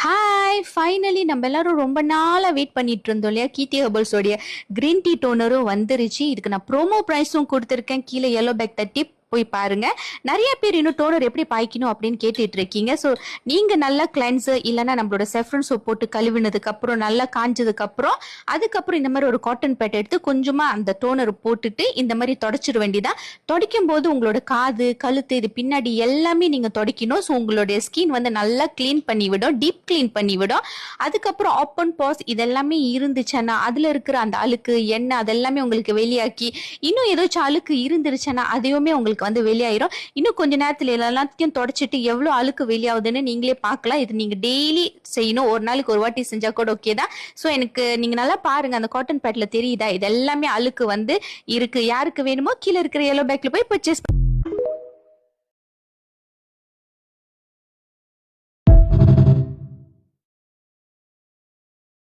Hi! Finally நம்ம எல்லாரும் ரொம்ப நாளா வெயிட் பண்ணிட்டு இருந்தோம் இல்லையா? கீர்த்தி ஹெர்பல்ஸோடைய கிரீன் டீ டோனரும் வந்துருச்சு. இதுக்கு நான் ப்ரோமோ பிரைஸும் குடுத்துருக்கேன். கீழ yellow பேக் தட்டி போய் பாருங்க. நெறைய பேர் இன்னும் டோனர் எப்படி பாய்க்கணும் அப்படின்னு கேட்டுட்டு இருக்கீங்க. ஸோ நீங்க நல்லா கிளென்சர் இல்லைன்னா நம்மளோட செஃப்ரன் சோப் போட்டு கழுவினதுக்கு அப்புறம் நல்லா காஞ்சதுக்கு அப்புறம் அதுக்கப்புறம் இந்த மாதிரி ஒரு காட்டன் பேட் எடுத்து கொஞ்சமா அந்த டோனர் போட்டுட்டு இந்த மாதிரி தொடச்சிட வேண்டியதான். துடைக்கும் போது உங்களோட காது, கழுத்து இது பின்னாடி எல்லாமே நீங்க துடைக்கணும். ஸோ உங்களுடைய ஸ்கின் வந்து நல்லா கிளீன் பண்ணி விடும், டீப் கிளீன் பண்ணி விடும். அதுக்கப்புறம் ஓப்பன் பாஸ் இதெல்லாமே இருந்துச்சுன்னா அதுல இருக்கிற அந்த அழுக்கு எண்ணெய் அதெல்லாமே உங்களுக்கு வெளியாக்கி இன்னும் ஏதாச்சும் அழுக்கு இருந்துருச்சுன்னா அதையுமே உங்களுக்கு வந்து வெளியாயிரும். இன்னும் கொஞ்ச நேரத்துல எல்லாத்தையும் தொடச்சிட்டு எவ்வளவு அழுக்கு வெளியாகுதுன்னு நீங்களே பார்க்கலாம். இது நீங்க டெய்லி செய்யணும். ஒரு நாளைக்கு ஒரு வாட்டி செஞ்சா கூட ஓகே தான். ஸோ எனக்கு நீங்க நல்லா பாருங்க, அந்த காட்டன் பேட்ல தெரியுதா இது எல்லாமே அழுக்கு வந்து இருக்கு. யாருக்கு வேணுமோ கீழே இருக்கிற yellow பேக்ல போய் பர்ச்சேஸ்